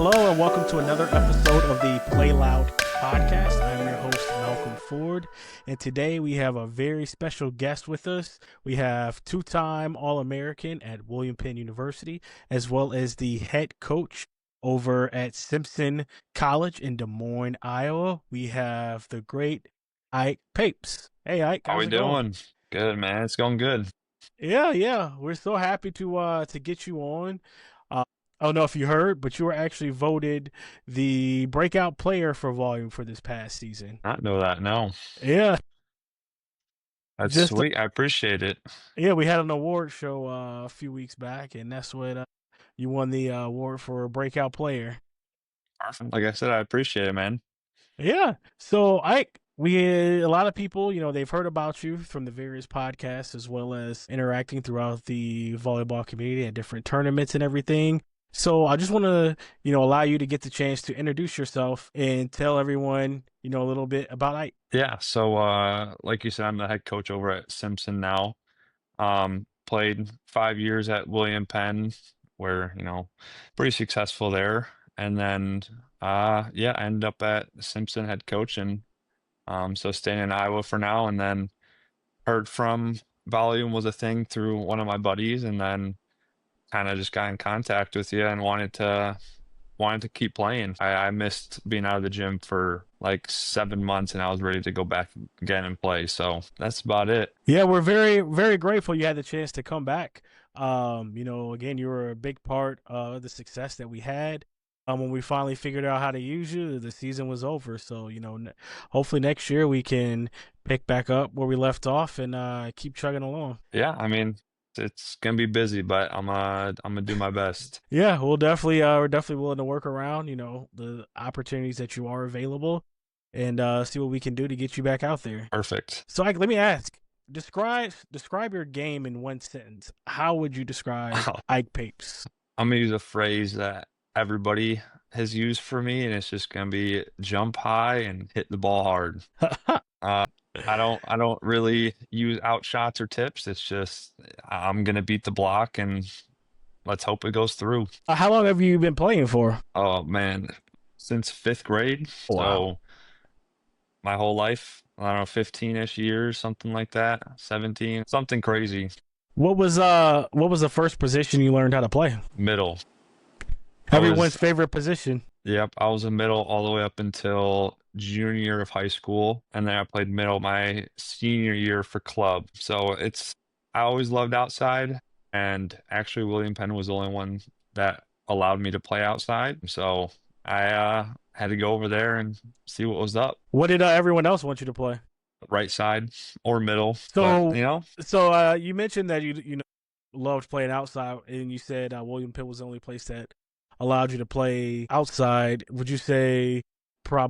Hello, and welcome to another episode of the Play Loud podcast. I'm your host, Malcolm Ford, and today we have a very special guest with us. We have two-time All-American at William Penn University, as well as the head coach over at Simpson College in Des Moines, Iowa. We have the great Ike Papes. Hey, Ike, How how's we it going? doing? Good, man. It's going good. Yeah. We're so happy to get you on. Uh, I don't know if you heard, but you were actually voted the breakout player for Volume for this past season. I know that. No, Yeah, that's just sweet. I appreciate it. yeah, we had an award show a few weeks back, and that's what you won the award for breakout player. Awesome. Like I said, I appreciate it, man. Yeah. So Ike, we a lot of people, they've heard about you from the various podcasts as well as interacting throughout the volleyball community at different tournaments and everything. So I just want to, allow you to get the chance to introduce yourself and tell everyone, a little bit about Ike. Yeah. So, like you said, I'm the head coach over at Simpson now. Played 5 years at William Penn, where pretty successful there, and then yeah, I ended up at Simpson head coach, and so staying in Iowa for now, and then heard from Volume was a thing through one of my buddies, and then kind of just got in contact with you and wanted to keep playing. I missed being out of the gym for like 7 months, and I was ready to go back again and play. So that's about it. Yeah, we're very, very grateful you had the chance to come back. Again, you were a big part of the success that we had. When we finally figured out how to use you, the season was over. So, hopefully next year we can pick back up where we left off and keep chugging along. Yeah, I mean, it's gonna be busy, but I'm gonna do my best. Yeah, we're definitely willing to work around, the opportunities that you are available and see what we can do to get you back out there. Perfect. So, Ike, let me ask, describe your game in one sentence. How would you describe Ike Papes? I'm gonna use a phrase that everybody has used for me, and it's just gonna be jump high and hit the ball hard. Uh, I don't really use out shots or tips. It's just I'm gonna beat the block and let's hope it goes through. How long have you been playing for? Oh man, since fifth grade, Wow. so my whole life. I don't know, 15-ish years, something like that. 17, something crazy. What was the first position you learned how to play? Middle. I Everyone's was, favorite position. yep, I was a middle all the way up until junior year of high school, and then I played middle my senior year for club. So I always loved outside, and actually William Penn was the only one that allowed me to play outside. So I had to go over there and see what was up. What did everyone else want you to play? Right side or middle, but So, so you mentioned that you loved playing outside, and you said William Pitt was the only place that allowed you to play outside. Would you say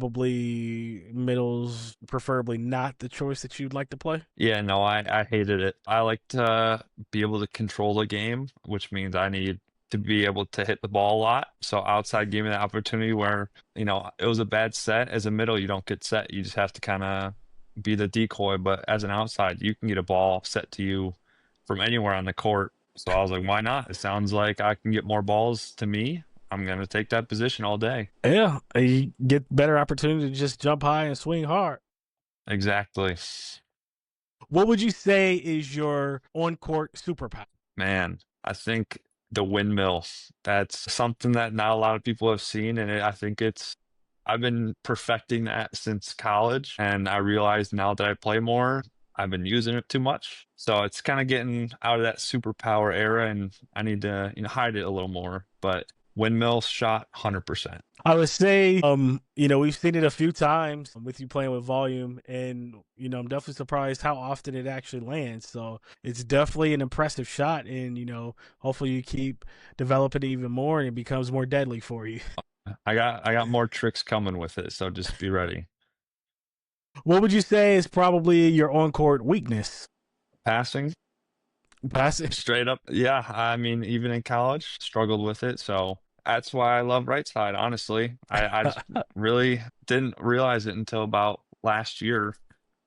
probably middles, preferably not the choice that you'd like to play? yeah, no, I hated it. I like to be able to control the game, which means I need to be able to hit the ball a lot. So outside gave me the opportunity where, it was a bad set. As a middle, you don't get set. You just have to kind of be the decoy. But as an outside, you can get a ball set to you from anywhere on the court. So I was like, why not? It sounds like I can get more balls to me. I'm gonna take that position all day. Yeah, you get better opportunity to just jump high and swing hard. Exactly. What would you say is your on-court superpower? Man, I think the windmill, that's something that not a lot of people have seen. And I think I've been perfecting that since college. And I realize now that I play more, I've been using it too much. So it's kind of getting out of that superpower era, and I need to, hide it a little more. But windmill shot, 100%. I would say, we've seen it a few times with you playing with volume, and I'm definitely surprised how often it actually lands. So it's definitely an impressive shot, and hopefully you keep developing it even more, and it becomes more deadly for you. I got more tricks coming with it, so just be ready. What would you say is probably your on-court weakness? Passing, Passing. straight up. Yeah, I mean, even in college, struggled with it. So that's why I love right side, honestly. I just really didn't realize it until about last year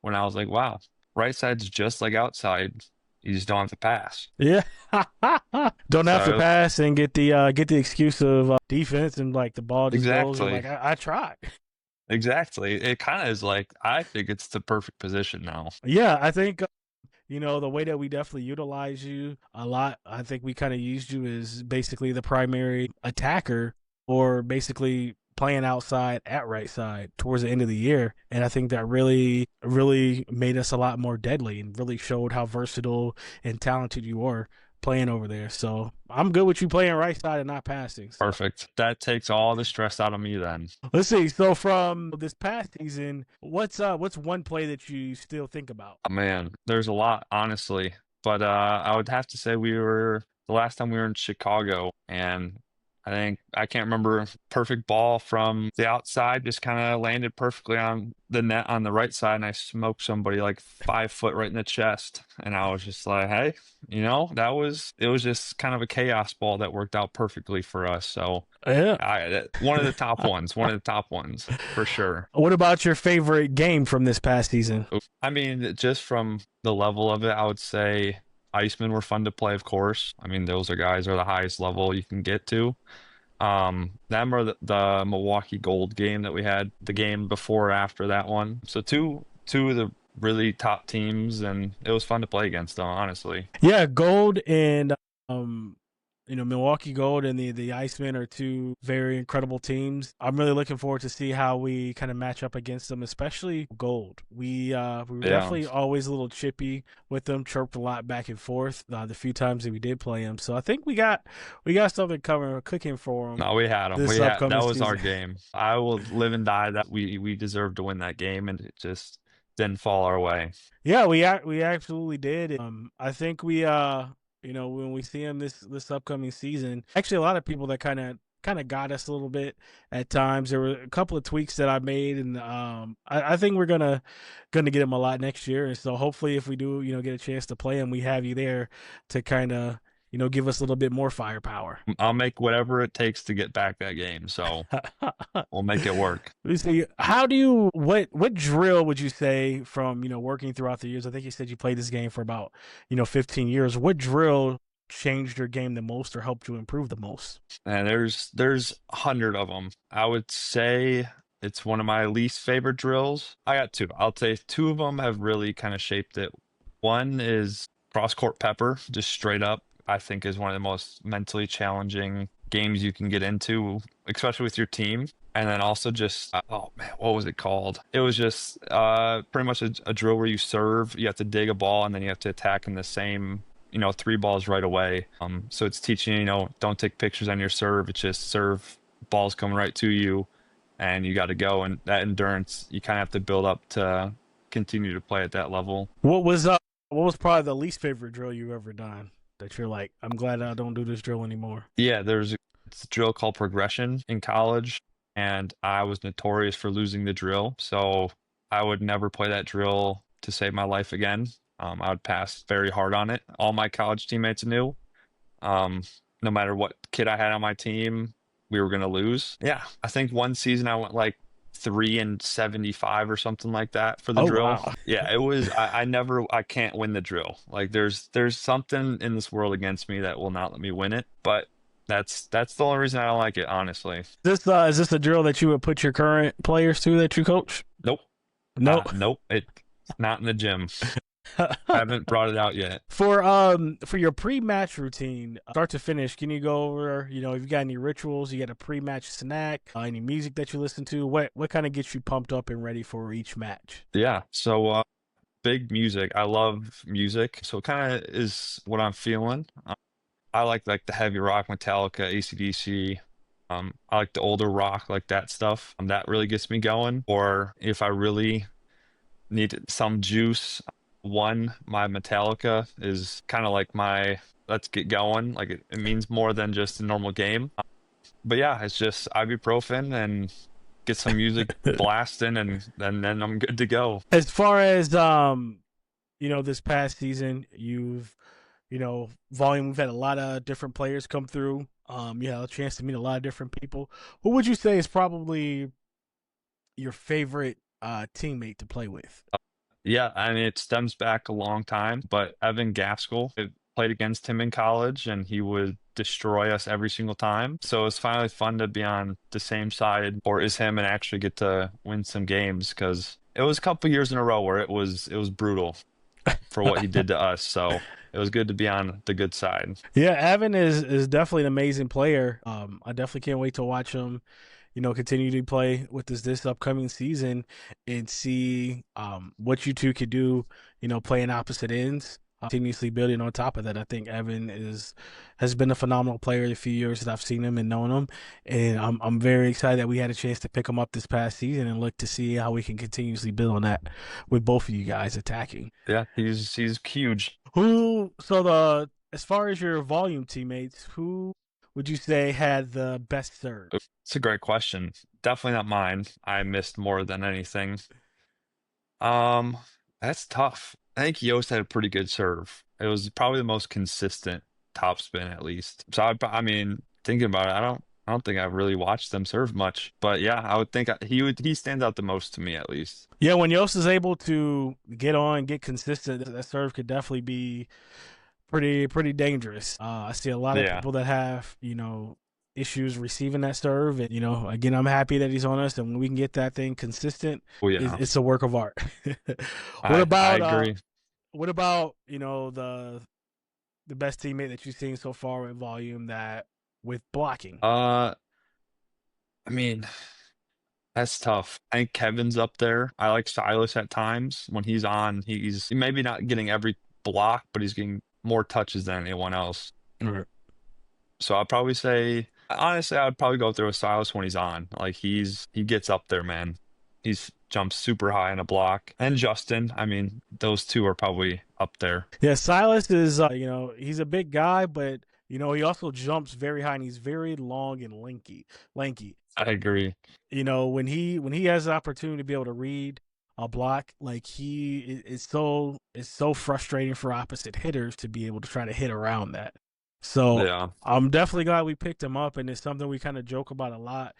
when I was like, wow, right side's just like outside. You just don't have to pass. Yeah. Don't have to So pass and get the excuse of defense and like the ball just goes and exactly, like I tried. exactly. It kind of is like I think it's the perfect position now. Yeah, I think the way that we definitely utilize you a lot, I think we kind of used you as basically the primary attacker or basically playing outside at right side towards the end of the year. And I think that really, really made us a lot more deadly and really showed how versatile and talented you are playing over there. So I'm good with you playing right side and not passing. So Perfect. That takes all the stress out of me then. let's see. So from this past season, what's one play that you still think about? Oh, man, there's a lot, honestly. But I would have to say we were the last time we were in Chicago, and I can't remember perfect ball from the outside, just kind of landed perfectly on the net on the right side, and I smoked somebody like 5 foot right in the chest. And I was just like, hey, it was just kind of a chaos ball that worked out perfectly for us. So Yeah. one of the top ones, one of the top ones for sure. What about your favorite game from this past season? I mean, just from the level of it, I would say Icemen were fun to play, of course. I mean, those are the highest level you can get to. Them or the Milwaukee Gold game that we had, the game before or after that one. So two of the really top teams, and it was fun to play against them, honestly. Yeah, Gold and Milwaukee Gold and the Icemen are two very incredible teams. I'm really looking forward to see how we kind of match up against them, especially Gold. We were Yeah. definitely always a little chippy with them, chirped a lot back and forth the few times that we did play them. So I think we got something cooking for them No, we had them. this That upcoming was our season. game. I will live and die that we deserved to win that game, and it just didn't fall our way. Yeah, we absolutely did. I think when we see him this upcoming season, actually a lot of people that kind of got us a little bit at times. There were a couple of tweaks that I made, and I think we're gonna get him a lot next year. And so hopefully, if we do, get a chance to play him, we have you there to kind of give us a little bit more firepower. I'll make whatever it takes to get back that game. So we'll make it work. Let me see. How do you what drill would you say from working throughout the years? I think you said you played this game for about 15 years. What drill changed your game the most or helped you improve the most? And there's 100 of them. I would say it's one of my least favorite drills. I got two. I'll say two of them have really kind of shaped it. One is cross court pepper, just straight up. I think is one of the most mentally challenging games you can get into, especially with your team. And then also just oh man, what was it called? It was just pretty much a drill where you serve, you have to dig a ball, and then you have to attack in the same three balls right away. So it's teaching don't take pictures on your serve. It's just serve, balls coming right to you, and you got to go. And that endurance you kind of have to build up to continue to play at that level. What was probably the least favorite drill you've ever done that you're like, I'm glad I don't do this drill anymore? Yeah, it's a drill called progression in college, and I was notorious for losing the drill. So I would never play that drill to save my life again. I would pass very hard on it. All my college teammates knew. Um, no matter what kid I had on my team, we were gonna lose. Yeah, I think one season I went like 3-75 or something like that for the Oh drill. wow. Yeah, it was. I can't win the drill. Like there's something in this world against me that will not let me win it. But that's the only reason I don't like it, honestly. Is this a drill that you would put your current players to that you coach? Nope. No. Nope. It's not in the gym. I haven't brought it out yet. For your pre-match routine, start to finish, can you go over, if you got any rituals, you got a pre-match snack, any music that you listen to, what kind of gets you pumped up and ready for each match? Yeah. So big music. I love music. So it kind of is what I'm feeling. I like the heavy rock, Metallica, AC/DC. I like the older rock, like that stuff. That really gets me going. Or if I really need some juice, my Metallica is kind of like my let's get going. Like it means more than just a normal game. But yeah, it's just ibuprofen and get some music blasting, and then I'm good to go. As far as this past season, volume, we've had a lot of different players come through. You had a chance to meet a lot of different people. Who would you say is probably your favorite teammate to play with? Yeah, I mean, it stems back a long time, but Evan Gaskell played against him in college, and he would destroy us every single time. So it's finally fun to be on the same side or is him and actually get to win some games because it was a couple years in a row where it was brutal for what he did to us. So it was good to be on the good side. Yeah, Evan is definitely an amazing player. I definitely can't wait to watch him, continue to play with this upcoming season and see what you two could do, playing opposite ends, continuously building on top of that. I think Evan has been a phenomenal player the few years that I've seen him and known him, and I'm very excited that we had a chance to pick him up this past season and look to see how we can continuously build on that with both of you guys attacking. Yeah, he's huge. Who so the as far as your volume teammates, who would you say had the best serve? It's a great question. Definitely not mine. I missed more than anything. Um, that's tough. I think Yost had a pretty good serve. It was probably the most consistent topspin at least. So I mean, thinking about it, I don't think I've really watched them serve much. But yeah, I would think he stands out the most to me at least. Yeah, when Yost is able to get consistent, that serve could definitely be pretty dangerous. I see a lot of Yeah. people that have issues receiving that serve, and again, I'm happy that he's on us, and when we can get that thing consistent, Oh it's, yeah. it's a work of art. what I about agree. the best teammate that you've seen so far with volume that with blocking? Uh, I mean, that's tough. I think Kevin's up there. I like Silas at times. When he's on, he's maybe not getting every block, but he's getting more touches than anyone else. Right. So I'd probably say, honestly, I'd probably go through with Silas when he's on. Like he gets up there, man. He's jumps super high in a block. And Justin, I mean, those two are probably up there. Yeah, Silas is he's a big guy, but he also jumps very high and he's very long and lanky. I agree. When he has the opportunity to be able to read a block, like it's so frustrating for opposite hitters to be able to try to hit around that. So Yeah. I'm definitely glad we picked him up, and it's something we kind of joke about a lot.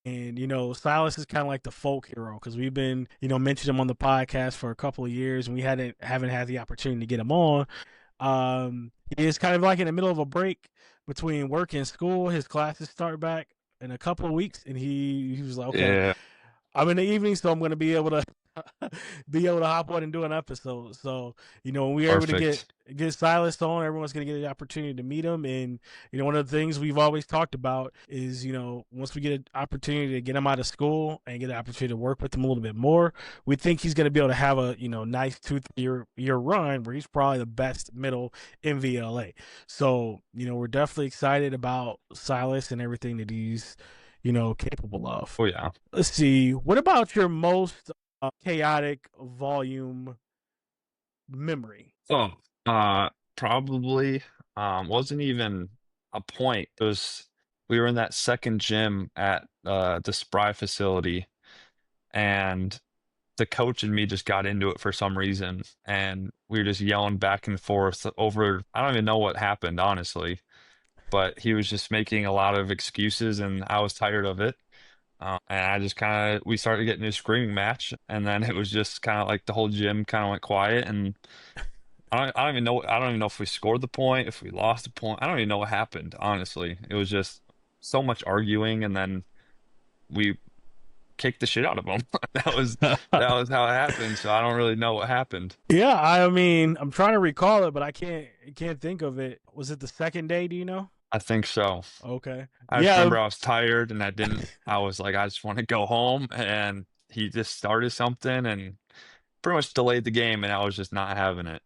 And Silas is kind of like the folk hero because we've been mentioning him on the podcast for a couple of years, and we haven't had the opportunity to get him on. He is kind of like in the middle of a break between work and school. His classes start back in a couple of weeks, and he was like, okay, Yeah. I'm in the evening, so I'm going to be able to hop on and do an episode. So when we are able to get Perfect. Silas on, everyone's going to get the opportunity to meet him. And one of the things we've always talked about is once we get an opportunity to get him out of school and get an opportunity to work with him a little bit more, we think he's going to be able to have a nice 2 3 year run where he's probably the best middle in VLA. So we're definitely excited about Silas and everything that he's capable of. Oh yeah. Let's see. What about your most chaotic volume memory? Oh, probably wasn't even a point. It was we were in that second gym at the Spry facility and the coach and me just got into it for some reason and we were just yelling back and forth over I don't even know what happened honestly, but he was just making a lot of excuses and I was tired of it. And I just kind of we started getting a screaming match and then it was just kind of like the whole gym kind of went quiet and I don't even know. I don't even know if we scored the point, if we lost the point. I don't even know what happened, honestly. It was just so much arguing, and then we kicked the shit out of them. That was how it happened. So I don't really know what happened. Yeah, I mean, I'm trying to recall it, but I can't think of it. Was it the second day? Do you know? I think so. Okay. I just Yeah. remember I was tired, and I didn't. I was like, I just want to go home, and he just started something and pretty much delayed the game, and I was just not having it.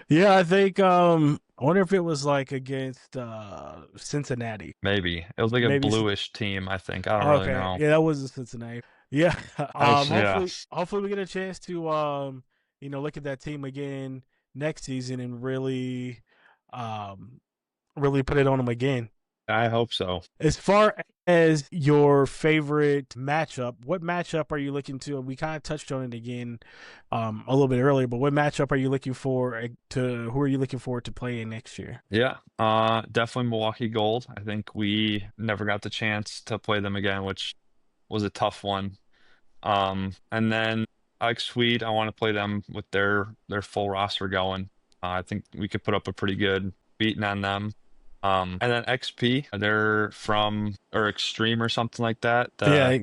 Yeah, I think I wonder if it was like against Cincinnati. Maybe it was like a Maybe. bluish team. I think I don't really Okay. know. Yeah, that was Cincinnati. Yeah. Yeah. Hopefully we get a chance to look at that team again next season and um really put it on them again. I hope so. As far as your favorite matchup, what matchup are you looking to? We kind of touched on it again a little bit earlier, but what matchup are you looking for who are you looking forward to playing next year? Yeah, definitely Milwaukee Gold. I think we never got the chance to play them again, which was a tough one. And then Ike Sweet, I want to play them with their full roster going. I think we could put up a pretty good beating on them. And then XP, they're from or Extreme or something like that. Yeah,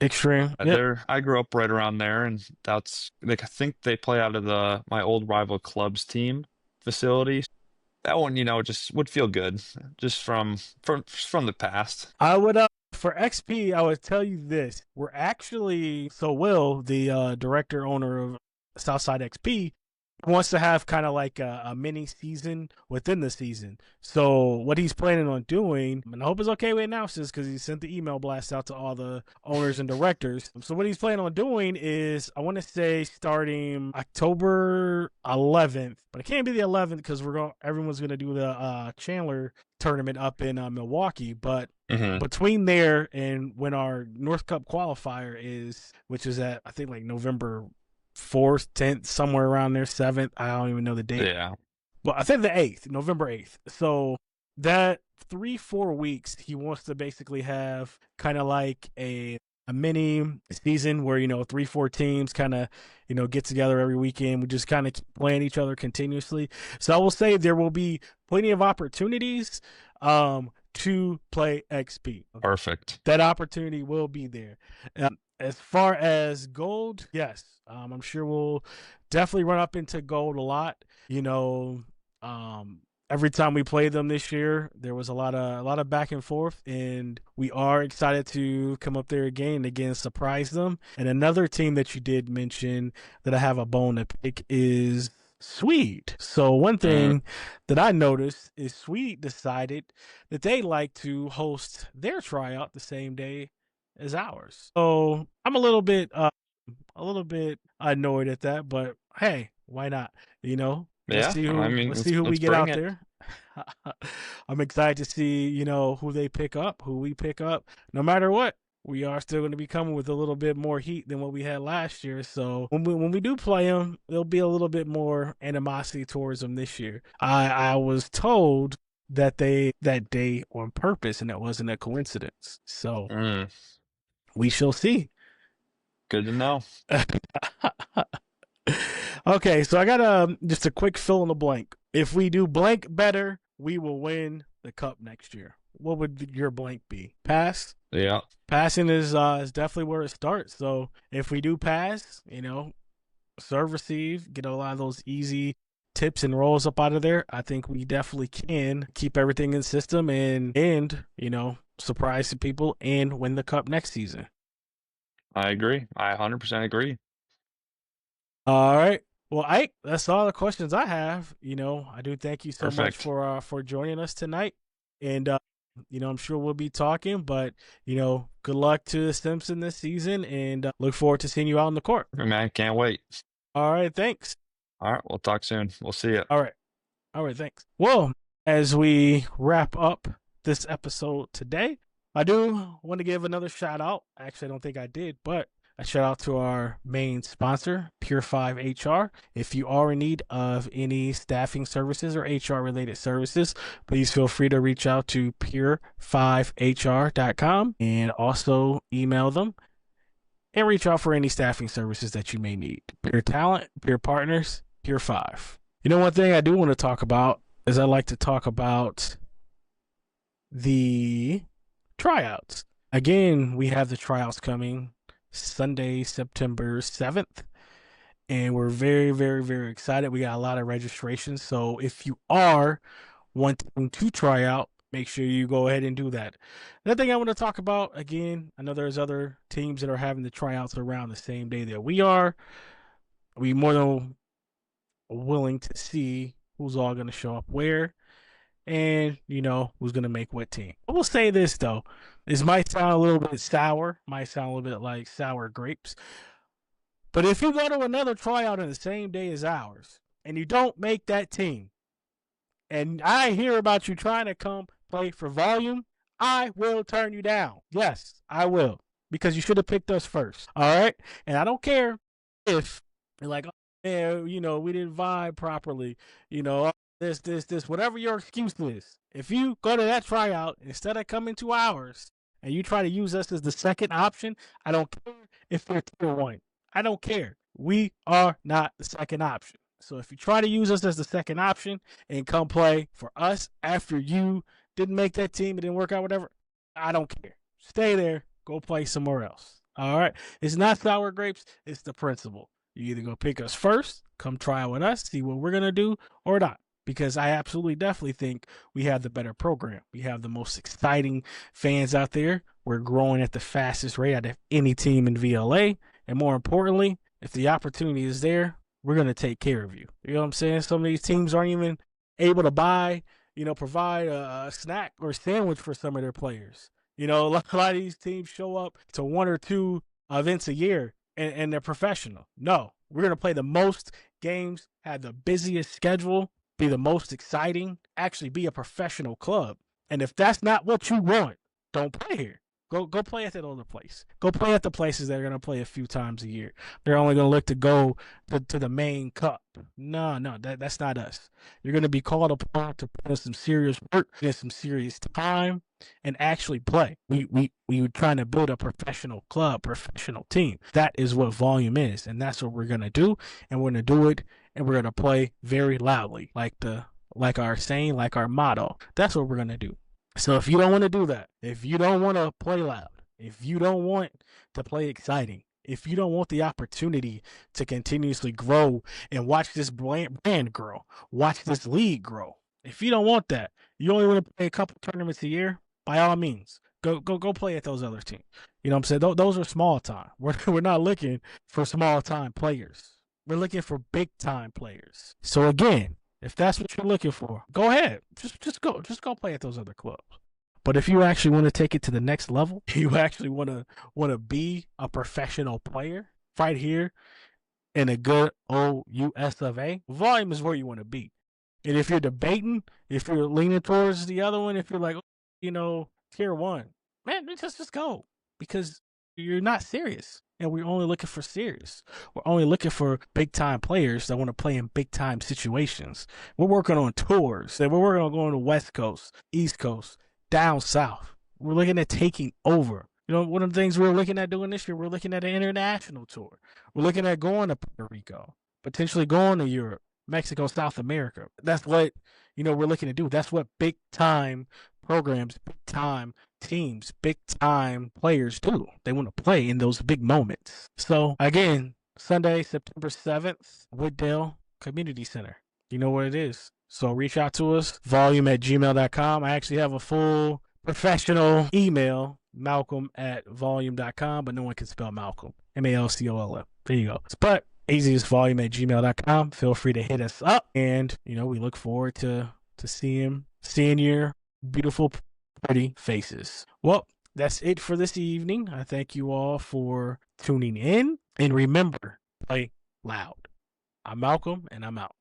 extreme. Yep. I grew up right around there, and that's like I think they play out of the my old rival club's team facility. That one, just would feel good, just from the past. I would for XP, I would tell you this. We're actually so Will, the director owner of Southside XP, wants to have kind of like a mini season within the season. So what he's planning on doing, and I hope it's okay we announce this because he sent the email blast out to all the owners and directors. So what he's planning on doing is, I want to say starting October 11th, but it can't be the 11th because everyone's gonna do the Chandler tournament up in Milwaukee. But between there and when our North Cup qualifier is, which is at I think like November 4th, 10th, somewhere around there, 7th. I don't even know the date. Yeah. But I think the 8th, November 8th. So that 3-4 weeks, he wants to basically have kind of like a mini season where, 3-4 teams kind of, get together every weekend. We just kind of keep playing each other continuously. So I will say there will be plenty of opportunities to play XP. Perfect. That opportunity will be there. As far as gold, yes, I'm sure we'll definitely run up into gold a lot. Every time we played them this year, there was a lot of back and forth, and we are excited to come up there again and again surprise them. And another team that you did mention that I have a bone to pick is Swede. So one thing that I noticed is Swede decided that they like to host their tryout the same day as ours. So I'm a little bit annoyed at that, but hey, why not? Let's see who we get out there. I'm excited to see, who they pick up, who we pick up. No matter what, we are still going to be coming with a little bit more heat than what we had last year. So when we do play them, there'll be a little bit more animosity towards them this year. I was told that day on purpose, and it wasn't a coincidence. So we shall see. Good to know. Okay, so I got just a quick fill in the blank. If we do blank better, we will win the cup next year. What would your blank be? Pass? Yeah. Passing is definitely where it starts. So if we do pass, serve, receive, get a lot of those easy tips and rolls up out of there, I think we definitely can keep everything in system and surprise the people and win the cup next season. I agree. I 100% agree. All right. Well, Ike, that's all the questions I have. I do thank you so much for joining us tonight. And I'm sure we'll be talking, but good luck to Simpson this season, and look forward to seeing you out on the court. Man, can't wait. All right, thanks. All right, we'll talk soon. We'll see you. All right, thanks. Well, as we wrap up this episode today, I do want to give another shout out. Actually, I don't think I did, but a shout out to our main sponsor, Pure 5 HR. If you are in need of any staffing services or HR related services, please feel free to reach out to pure5hr.com and also email them and reach out for any staffing services that you may need. Pure Talent, Pure Partners, Pure 5. One thing I do want to talk about is I like to talk about the tryouts. Again, we have the tryouts coming Sunday, September 7th, and we're very, very, very excited. We got a lot of registrations, so if you are wanting to try out, make sure you go ahead and do that. Another thing I want to talk about, again, I know there's other teams that are having the tryouts around the same day that we are. We're more than willing to see who's all going to show up where, and who's going to make what team. I will say this though, this might sound a little bit sour, might sound a little bit like sour grapes, but if you go to another tryout on the same day as ours and you don't make that team, and I hear about you trying to come play for volume, I will turn you down. Yes, I will, because you should have picked us first. All right, and I don't care if you're like, oh, man, we didn't vibe properly, this, whatever your excuse is. If you go to that tryout instead of coming to ours and you try to use us as the second option, I don't care if you're tier 1. I don't care. We are not the second option. So if you try to use us as the second option and come play for us after you didn't make that team, it didn't work out, whatever, I don't care. Stay there. Go play somewhere else. All right. It's not sour grapes. It's the principle. You either go pick us first, come try with us, see what we're going to do, or not. Because I absolutely definitely think we have the better program. We have the most exciting fans out there. We're growing at the fastest rate out of any team in VLA. And more importantly, if the opportunity is there, we're going to take care of you. You know what I'm saying? Some of these teams aren't even able to buy, provide a snack or sandwich for some of their players. A lot of these teams show up to one or two events a year and they're professional. No, we're going to play the most games, have the busiest schedule, be the most exciting, actually be a professional club. And if that's not what you want, don't play here. Go play at that other place. Go play at the places that are going to play a few times a year. They're only going to look to go to the main cup. No, that's not us. You're going to be called upon to put in some serious work, get some serious time, and actually play. We were trying to build a professional club, professional team. That is what volume is, and that's what we're going to do, and we're going to do it, and we're going to play very loudly, like our saying, like our motto. That's what we're going to do. So if you don't want to do that, if you don't want to play loud, if you don't want to play exciting, if you don't want the opportunity to continuously grow and watch this brand grow, watch this league grow, if you don't want that, you only want to play a couple tournaments a year, by all means, go play at those other teams. You know what I'm saying? Those are small time. We're not looking for small time players. We're looking for big time players. So again, if that's what you're looking for, go ahead. Just go play at those other clubs. But if you actually want to take it to the next level, you actually want to be a professional player right here in a good old US of A, volume is where you want to be. And if you're debating, if you're leaning towards the other one, if you're like, tier one, man, just go, because you're not serious. And we're only looking for serious. We're only looking for big time players that want to play in big time situations. We're working on tours. And we're working on going to West Coast, East Coast, down south. We're looking at taking over. One of the things we're looking at doing this year, we're looking at an international tour. We're looking at going to Puerto Rico, potentially going to Europe, Mexico, South America. That's what, we're looking to do. That's what big time programs, big time teams, big time players do. They want to play in those big moments. So again, Sunday, September 7th, Wooddale Community Center. You know what it is. So reach out to us, volume@gmail.com. I actually have a full professional email, malcolm@volume.com, but no one can spell Malcolm. Malcolm. There you go. But easiest, volume@gmail.com. Feel free to hit us up. And, we look forward to seeing your beautiful, pretty faces. Well, that's it for this evening. I thank you all for tuning in. And remember, play loud. I'm Malcolm, and I'm out.